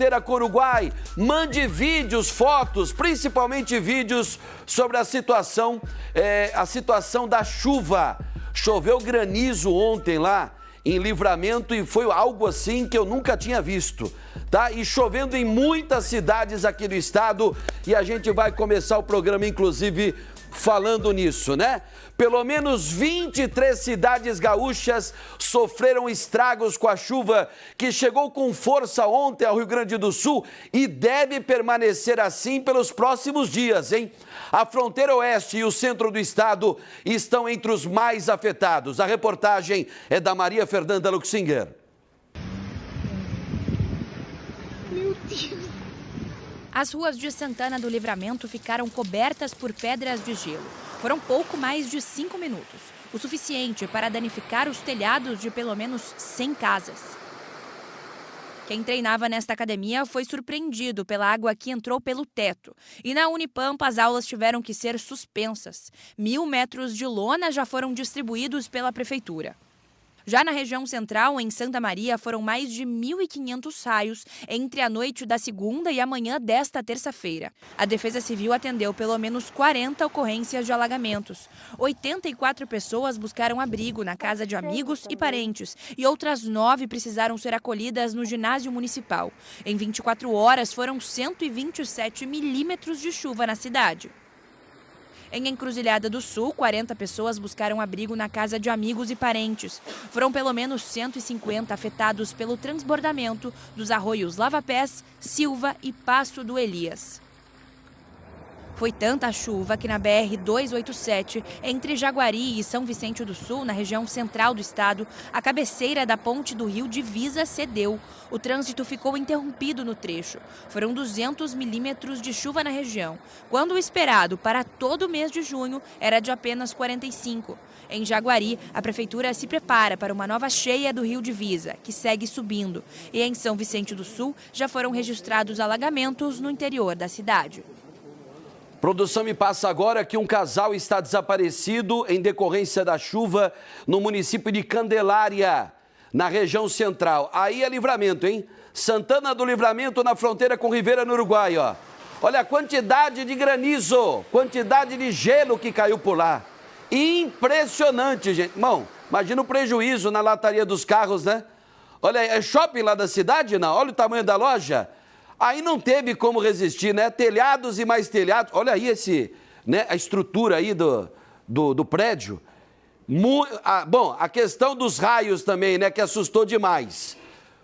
fronteira com o Uruguai, mande vídeos, fotos, principalmente vídeos sobre a situação da chuva. Choveu granizo ontem lá em Livramento e foi algo assim que eu nunca tinha visto, tá? E chovendo em muitas cidades aqui do estado e a gente vai começar o programa, inclusive, falando nisso, né? Pelo menos 23 cidades gaúchas sofreram estragos com a chuva que chegou com força ontem ao Rio Grande do Sul e deve permanecer assim pelos próximos dias, hein? A fronteira oeste e o centro do estado estão entre os mais afetados. A reportagem é da Maria Fernanda Luxinger. Meu Deus! As ruas de Santana do Livramento ficaram cobertas por pedras de gelo. Foram pouco mais de 5 minutos, o suficiente para danificar os telhados de pelo menos 100 casas. Quem treinava nesta academia foi surpreendido pela água que entrou pelo teto. E na Unipampa as aulas tiveram que ser suspensas. 1.000 metros de lona já foram distribuídos pela prefeitura. Já na região central, em Santa Maria, foram mais de 1.500 raios entre a noite da segunda e a manhã desta terça-feira. A Defesa Civil atendeu pelo menos 40 ocorrências de alagamentos. 84 pessoas buscaram abrigo na casa de amigos e parentes e outras 9 precisaram ser acolhidas no ginásio municipal. Em 24 horas, foram 127 milímetros de chuva na cidade. Em Encruzilhada do Sul, 40 pessoas buscaram abrigo na casa de amigos e parentes. Foram pelo menos 150 afetados pelo transbordamento dos arroios Lava-Pés, Silva e Passo do Elias. Foi tanta chuva que na BR-287, entre Jaguari e São Vicente do Sul, na região central do estado, a cabeceira da ponte do rio Divisa cedeu. O trânsito ficou interrompido no trecho. Foram 200 milímetros de chuva na região, quando o esperado para todo o mês de junho era de apenas 45. Em Jaguari, a prefeitura se prepara para uma nova cheia do rio Divisa, que segue subindo. E em São Vicente do Sul, já foram registrados alagamentos no interior da cidade. Produção me passa agora que um casal está desaparecido em decorrência da chuva no município de Candelária, na região central. Aí é Livramento, hein? Santana do Livramento, na fronteira com Rivera, no Uruguai, ó. Olha a quantidade de granizo, quantidade de gelo que caiu por lá. Impressionante, gente. Irmão, imagina o prejuízo na lataria dos carros, né? Olha, é shopping lá da cidade, não? Olha o tamanho da loja. Aí não teve como resistir, né? Telhados e mais telhados. Olha aí a estrutura aí do prédio. Bom, a questão dos raios também, né? Que assustou demais.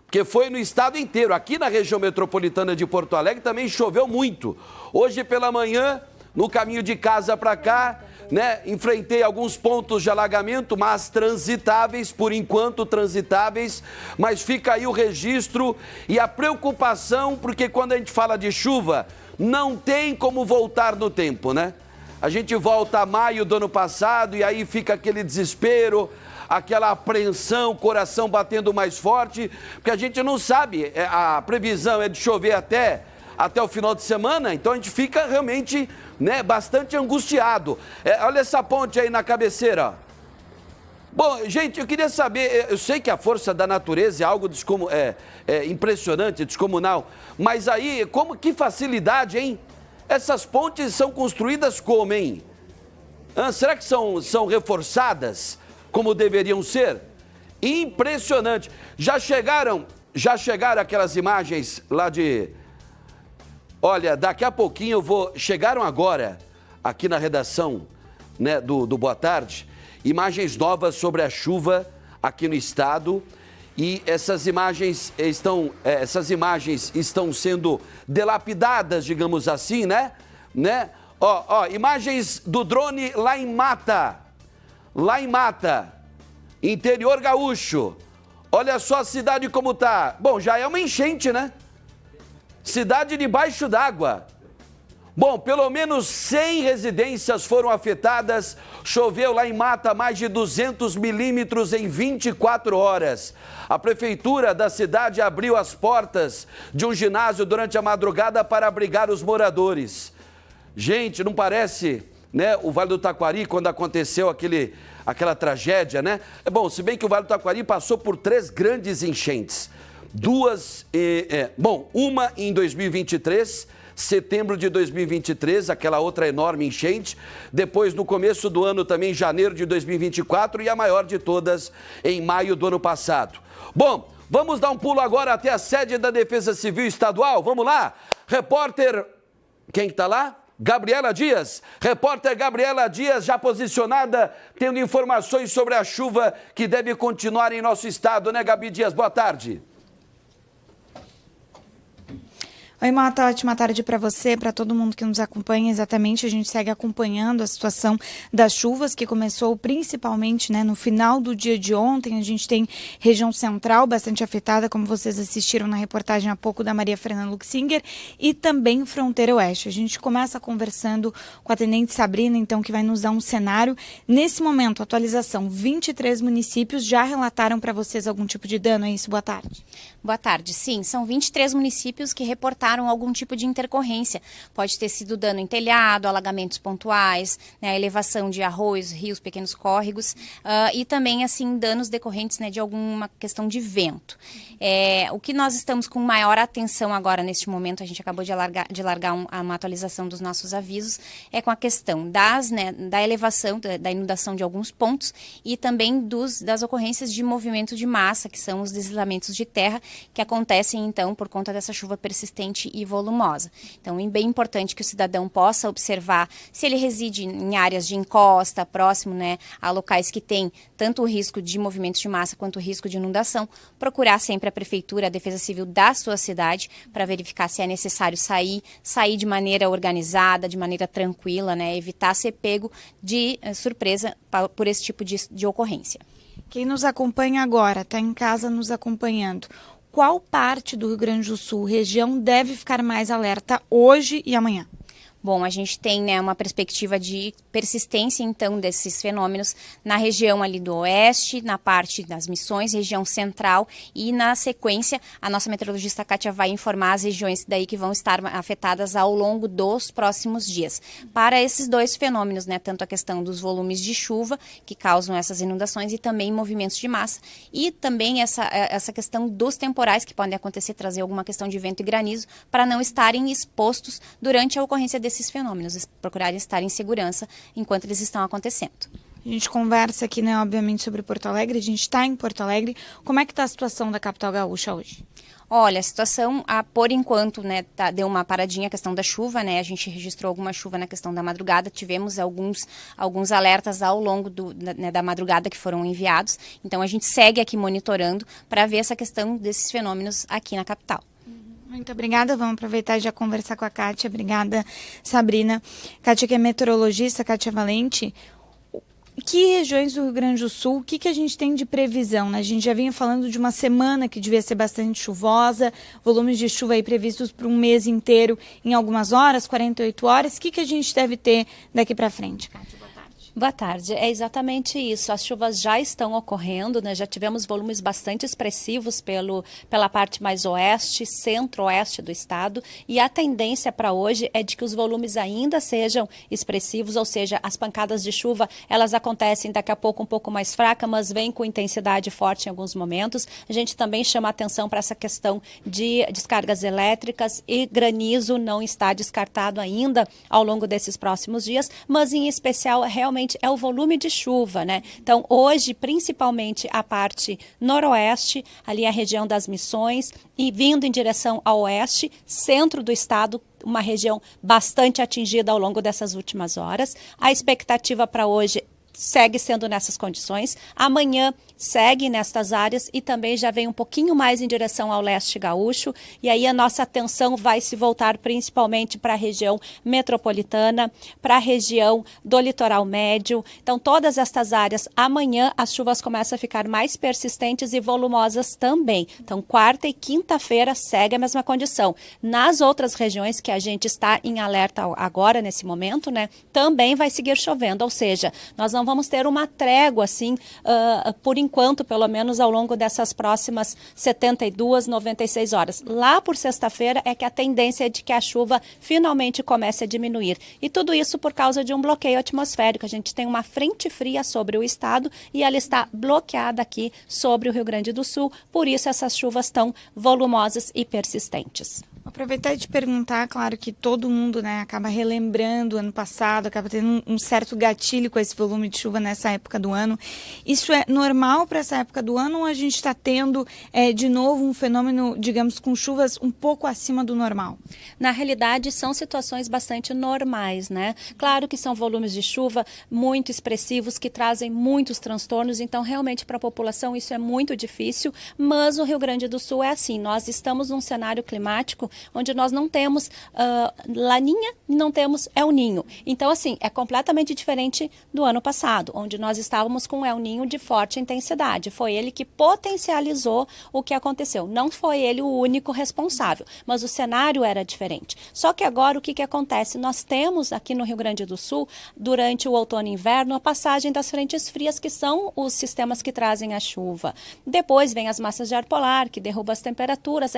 Porque foi no estado inteiro. Aqui na região metropolitana de Porto Alegre também choveu muito. Hoje pela manhã, no caminho de casa para cá, né? Enfrentei alguns pontos de alagamento, mas transitáveis, por enquanto transitáveis, mas fica aí o registro e a preocupação, porque quando a gente fala de chuva, não tem como voltar no tempo, né? A gente volta a maio do ano passado e aí fica aquele desespero, aquela apreensão, coração batendo mais forte, porque a gente não sabe, a previsão é de chover até o final de semana, então a gente fica realmente, né, bastante angustiado. Olha essa ponte aí na cabeceira. Bom, gente, eu queria saber, eu sei que a força da natureza é algo impressionante, descomunal, mas aí, que facilidade, hein? Essas pontes são construídas como, hein? Será que são reforçadas como deveriam ser? Impressionante. Já chegaram aquelas imagens lá de... Olha, daqui a pouquinho chegaram agora, aqui na redação, né, do Boa Tarde, imagens novas sobre a chuva aqui no estado e essas imagens estão sendo delapidadas, digamos assim, né? Imagens do drone lá em Mata, interior gaúcho. Olha só a cidade como tá. Bom, já é uma enchente, né? Cidade debaixo d'água. Bom, pelo menos 100 residências foram afetadas. Choveu lá em Mata mais de 200 milímetros em 24 horas. A prefeitura da cidade abriu as portas de um ginásio durante a madrugada para abrigar os moradores. Gente, não parece, né, o Vale do Taquari, quando aconteceu aquela tragédia, né? Bom, se bem que o Vale do Taquari passou por 3 grandes enchentes. uma em 2023, setembro de 2023, aquela outra enorme enchente, depois no começo do ano também, janeiro de 2024, e a maior de todas em maio do ano passado. Bom, vamos dar um pulo agora até a sede da Defesa Civil Estadual, vamos lá? Repórter, quem está lá? Gabriela Dias, repórter Gabriela Dias, já posicionada, tendo informações sobre a chuva que deve continuar em nosso estado, né, Gabi Dias? Boa tarde. Oi, Mota, ótima tarde para você, para todo mundo que nos acompanha. Exatamente, a gente segue acompanhando a situação das chuvas, que começou principalmente, no final do dia de ontem. A gente tem região central bastante afetada, como vocês assistiram na reportagem há pouco da Maria Fernanda Luxinger, e também fronteira oeste. A gente começa conversando com a tenente Sabrina, então, que vai nos dar um cenário. Nesse momento, atualização, 23 municípios já relataram para vocês algum tipo de dano, é isso? Boa tarde. Boa tarde. Sim, são 23 municípios que reportaram algum tipo de intercorrência. Pode ter sido dano em telhado, alagamentos pontuais, a elevação de arroios, rios, pequenos córregos e também, assim, danos decorrentes de alguma questão de vento. O que nós estamos com maior atenção agora, neste momento, a gente acabou de largar uma atualização dos nossos avisos, é com a questão da elevação, da inundação de alguns pontos e também das ocorrências de movimento de massa, que são os deslizamentos de terra, que acontecem, então, por conta dessa chuva persistente e volumosa. Então, é bem importante que o cidadão possa observar se ele reside em áreas de encosta, próximo, a locais que têm tanto o risco de movimentos de massa quanto o risco de inundação, procurar sempre a prefeitura, a Defesa Civil da sua cidade, para verificar se é necessário sair de maneira organizada, de maneira tranquila, evitar ser pego de surpresa por esse tipo de ocorrência. Quem nos acompanha agora, está em casa nos acompanhando, qual parte do Rio Grande do Sul, região, deve ficar mais alerta hoje e amanhã? Bom, a gente tem uma perspectiva de persistência, então, desses fenômenos na região ali do oeste, na parte das Missões, região central, e na sequência, a nossa meteorologista Kátia vai informar as regiões daí que vão estar afetadas ao longo dos próximos dias. Para esses dois fenômenos, tanto a questão dos volumes de chuva, que causam essas inundações, e também movimentos de massa, e também essa questão dos temporais, que podem acontecer, trazer alguma questão de vento e granizo, para não estarem expostos durante a ocorrência desses fenômenos, procurarem estar em segurança enquanto eles estão acontecendo. A gente conversa aqui, obviamente, sobre Porto Alegre, a gente está em Porto Alegre. Como é que está a situação da capital gaúcha hoje? Olha, a situação, por enquanto, deu uma paradinha a questão da chuva, a gente registrou alguma chuva na questão da madrugada, tivemos alguns alertas ao longo da madrugada que foram enviados, então a gente segue aqui monitorando para ver essa questão desses fenômenos aqui na capital. Muito obrigada, vamos aproveitar e já conversar com a Kátia. Obrigada, Sabrina. Kátia, que é meteorologista, Kátia Valente. Que regiões do Rio Grande do Sul, o que a gente tem de previsão? A gente já vinha falando de uma semana que devia ser bastante chuvosa, volumes de chuva aí previstos para um mês inteiro em algumas horas, 48 horas. O que a gente deve ter daqui para frente, Kátia? Boa tarde, é exatamente isso, as chuvas já estão ocorrendo, já tivemos volumes bastante expressivos pela parte mais oeste, centro-oeste do estado, e a tendência para hoje é de que os volumes ainda sejam expressivos, ou seja, as pancadas de chuva, elas acontecem daqui a pouco um pouco mais fraca, mas vêm com intensidade forte em alguns momentos. A gente também chama atenção para essa questão de descargas elétricas, e granizo não está descartado ainda ao longo desses próximos dias, mas em especial realmente é o volume de chuva, Então, hoje, principalmente a parte noroeste, ali a região das Missões, e vindo em direção ao oeste, centro do estado, uma região bastante atingida ao longo dessas últimas horas. A expectativa para hoje segue sendo nessas condições. Amanhã segue nestas áreas e também já vem um pouquinho mais em direção ao leste gaúcho, e aí a nossa atenção vai se voltar principalmente para a região metropolitana, para a região do litoral médio. Então, todas estas áreas, amanhã as chuvas começam a ficar mais persistentes e volumosas também. Então, quarta e quinta-feira segue a mesma condição. Nas outras regiões que a gente está em alerta agora, nesse momento, também vai seguir chovendo, ou seja, nós não vamos ter uma trégua assim, por enquanto, enquanto, pelo menos ao longo dessas próximas 72, 96 horas. Lá por sexta-feira é que a tendência é de que a chuva finalmente comece a diminuir. E tudo isso por causa de um bloqueio atmosférico. A gente tem uma frente fria sobre o estado e ela está bloqueada aqui sobre o Rio Grande do Sul, por isso essas chuvas tão volumosas e persistentes. Vou aproveitar e te perguntar, claro que todo mundo, né, acaba relembrando o ano passado, acaba tendo um certo gatilho com esse volume de chuva nessa época do ano. Isso é normal para essa época do ano ou a gente está tendo de novo um fenômeno, digamos, com chuvas um pouco acima do normal? Na realidade, são situações bastante normais, né? Claro que são volumes de chuva muito expressivos que trazem muitos transtornos, então realmente para a população isso é muito difícil, mas o Rio Grande do Sul é assim, nós estamos num cenário climático onde nós não temos Laninha e não temos El Ninho. Então, assim, é completamente diferente do ano passado, onde nós estávamos com El Ninho de forte intensidade. Foi ele que potencializou o que aconteceu. Não foi ele o único responsável, mas o cenário era diferente. Só que agora o que acontece? Nós temos aqui no Rio Grande do Sul, durante o outono e inverno, a passagem das frentes frias, que são os sistemas que trazem a chuva. Depois vem as massas de ar polar, que derrubam as temperaturas,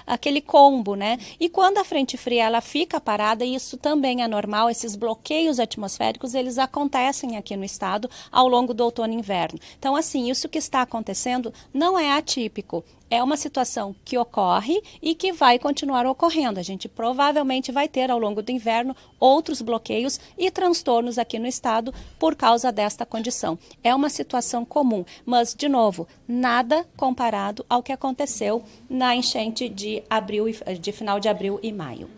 aquele combo, né? E quando a frente fria ela fica parada, e isso também é normal, esses bloqueios atmosféricos, eles acontecem aqui no estado ao longo do outono e inverno. Então, assim, isso que está acontecendo não é atípico. É uma situação que ocorre e que vai continuar ocorrendo. A gente provavelmente vai ter ao longo do inverno outros bloqueios e transtornos aqui no estado por causa desta condição. É uma situação comum, mas, de novo, nada comparado ao que aconteceu na enchente de final de abril e maio.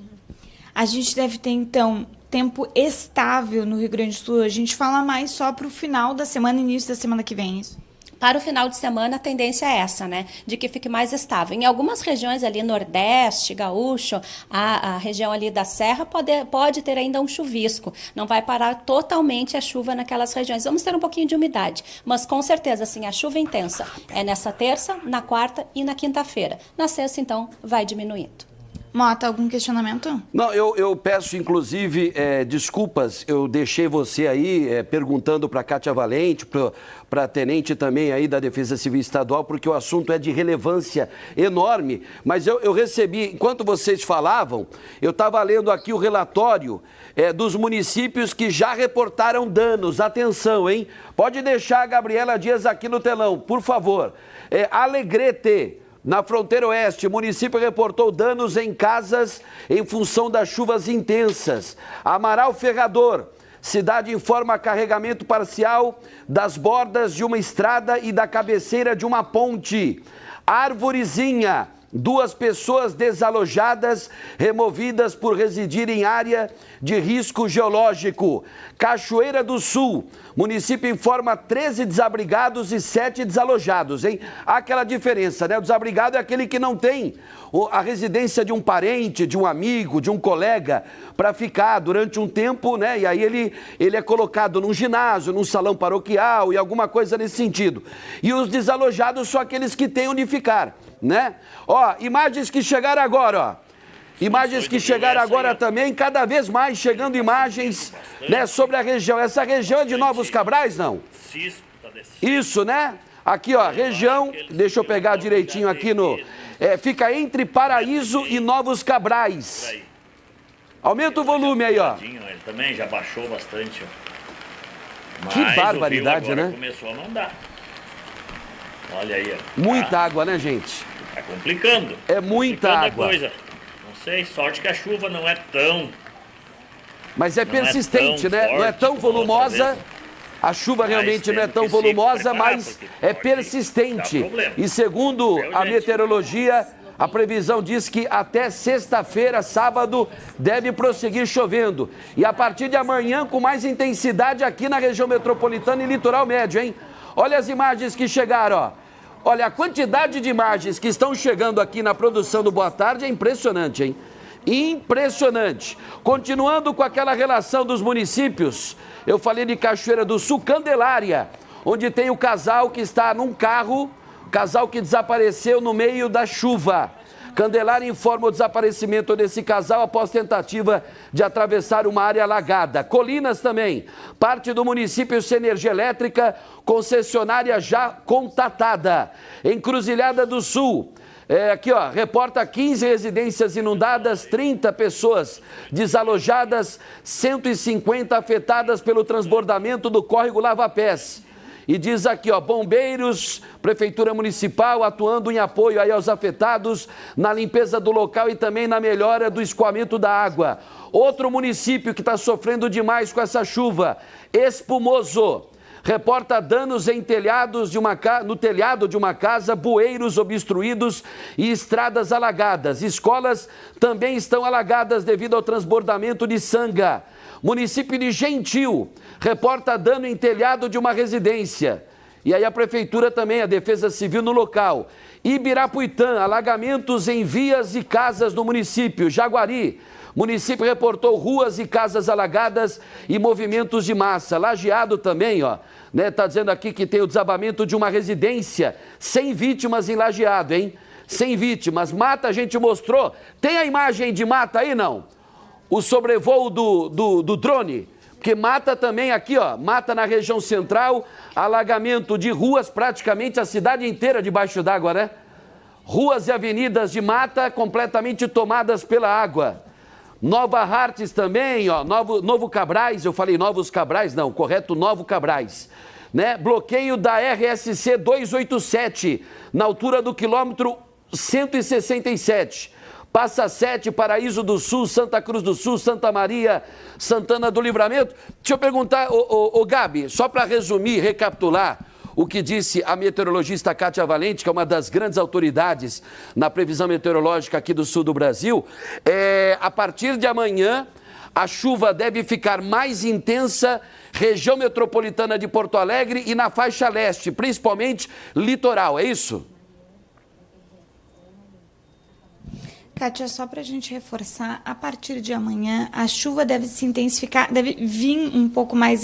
A gente deve ter, então, tempo estável no Rio Grande do Sul. A gente fala mais só para o final da semana, início da semana que vem, isso? Para o final de semana, a tendência é essa, né? De que fique mais estável. Em algumas regiões ali, Nordeste, Gaúcho, a região ali da Serra, pode ter ainda um chuvisco. Não vai parar totalmente a chuva naquelas regiões. Vamos ter um pouquinho de umidade. Mas, com certeza, assim, a chuva intensa é nessa terça, na quarta e na quinta-feira. Na sexta, então, vai diminuindo. Mota, algum questionamento? Não, eu peço, inclusive, desculpas, eu deixei você aí perguntando para a Kátia Valente, para a tenente também aí da Defesa Civil Estadual, porque o assunto é de relevância enorme, mas eu recebi, enquanto vocês falavam, eu estava lendo aqui o relatório dos municípios que já reportaram danos. Atenção, hein? Pode deixar a Gabriela Dias aqui no telão, por favor. Alegrete, na fronteira oeste, o município reportou danos em casas em função das chuvas intensas. Amaral Ferrador, cidade informa carregamento parcial das bordas de uma estrada e da cabeceira de uma ponte. Arvorezinha, 2 pessoas desalojadas, removidas por residir em área de risco geológico. Cachoeira do Sul, município informa 13 desabrigados e 7 desalojados, hein? Há aquela diferença, né? O desabrigado é aquele que não tem a residência de um parente, de um amigo, de um colega, para ficar durante um tempo, né? E aí ele é colocado num ginásio, num salão paroquial e alguma coisa nesse sentido. E os desalojados são aqueles que têm onde ficar, né? Ó, imagens que chegaram agora, ó. Imagens que chegaram agora também, cada vez mais chegando imagens, né, sobre a região. Essa região é de Novos Cabrais, não? Isso, né? Aqui, ó, região, deixa eu pegar direitinho aqui no... fica entre Paraíso e Novos Cabrais. Aumenta o volume aí, ó. Ele também já baixou bastante, ó. Que barbaridade, agora né? Começou a não dar. Olha aí, ó. Muita água, né, gente? Tá complicando. É muita água. Coisa. Não sei, sorte que a chuva não é tão... Mas é persistente, né? Não é tão volumosa. A chuva realmente não é tão volumosa, mas é persistente. E segundo a meteorologia, a previsão diz que até sexta-feira, sábado, deve prosseguir chovendo. E a partir de amanhã, com mais intensidade aqui na região metropolitana e litoral médio, hein? Olha as imagens que chegaram, ó. Olha, a quantidade de imagens que estão chegando aqui na produção do Boa Tarde é impressionante, hein? Impressionante. Continuando com aquela relação dos municípios, eu falei de Cachoeira do Sul, Candelária, onde tem o casal que está num carro, casal que desapareceu no meio da chuva. Candelária informa o desaparecimento desse casal após tentativa de atravessar uma área alagada. Colinas também, parte do município sem energia elétrica, concessionária já contatada. Encruzilhada do Sul. Aqui, ó, reporta 15 residências inundadas, 30 pessoas desalojadas, 150 afetadas pelo transbordamento do córrego Lava Pés. E diz aqui, ó, bombeiros, prefeitura municipal atuando em apoio aí aos afetados na limpeza do local e também na melhora do escoamento da água. Outro município que está sofrendo demais com essa chuva, Espumoso. Reporta danos em telhados no telhado de uma casa, bueiros obstruídos e estradas alagadas. Escolas também estão alagadas devido ao transbordamento de Sanga. Município de Gentil reporta dano em telhado de uma residência. E aí a prefeitura também, a Defesa Civil no local. Ibirapuitã, alagamentos em vias e casas no município. Jaguari, município reportou ruas e casas alagadas e movimentos de massa. Lajeado também, ó, né? Tá dizendo aqui que tem o desabamento de uma residência, 100 vítimas em Lajeado, hein? 100 vítimas. Mata a gente mostrou. Tem a imagem de Mata aí, não? O sobrevoo do drone? Porque Mata também aqui, ó, Mata na região central, alagamento de ruas, praticamente a cidade inteira debaixo d'água, né? Ruas e avenidas de Mata completamente tomadas pela água. Nova Hartz também, ó, Novo Cabrais, eu falei Novos Cabrais, não, correto, Novo Cabrais, né? Bloqueio da RSC 287, na altura do quilômetro 167. Passa 7, Paraíso do Sul, Santa Cruz do Sul, Santa Maria, Santana do Livramento. Deixa eu perguntar, Gabi, só para resumir, recapitular o que disse a meteorologista Kátia Valente, que é uma das grandes autoridades na previsão meteorológica aqui do sul do Brasil, a partir de amanhã a chuva deve ficar mais intensa, região metropolitana de Porto Alegre e na faixa leste, principalmente litoral, é isso? Kátia, só para a gente reforçar, a partir de amanhã a chuva deve se intensificar, deve vir um pouco mais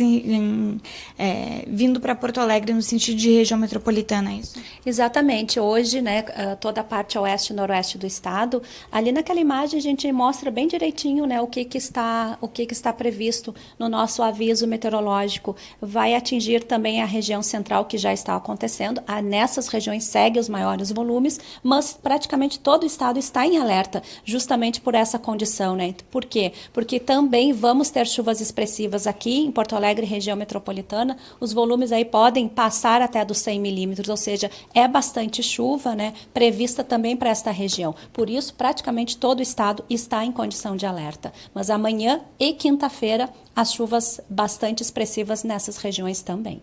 vindo para Porto Alegre no sentido de região metropolitana, é isso? Exatamente. Hoje, né, toda a parte oeste e noroeste do estado, ali naquela imagem a gente mostra bem direitinho, né, o que está previsto no nosso aviso meteorológico. Vai atingir também a região central, que já está acontecendo. Nessas regiões segue os maiores volumes, mas praticamente todo o estado está em alerta, justamente por essa condição, né? Por quê? Porque também vamos ter chuvas expressivas aqui em Porto Alegre, região metropolitana. Os volumes aí podem passar até dos 100 milímetros, ou seja, é bastante chuva, né? Prevista também para esta região. Por isso, praticamente todo o estado está em condição de alerta. Mas amanhã e quinta-feira, as chuvas bastante expressivas nessas regiões também.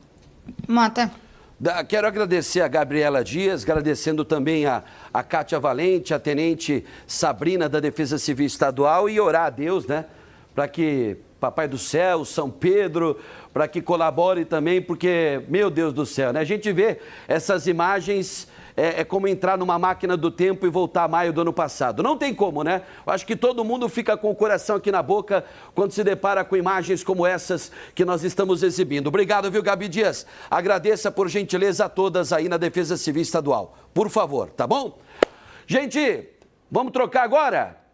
Mota. Quero agradecer a Gabriela Dias, agradecendo também a Kátia Valente, a Tenente Sabrina da Defesa Civil Estadual e orar a Deus, né? Para que Papai do Céu, São Pedro, para que colabore também, porque, meu Deus do céu, né? A gente vê essas imagens, é como entrar numa máquina do tempo e voltar a maio do ano passado. Não tem como, né? Eu acho que todo mundo fica com o coração aqui na boca quando se depara com imagens como essas que nós estamos exibindo. Obrigado, viu, Gabi Dias? Agradeça, por gentileza, a todas aí na Defesa Civil Estadual. Por favor, tá bom? Gente, vamos trocar agora?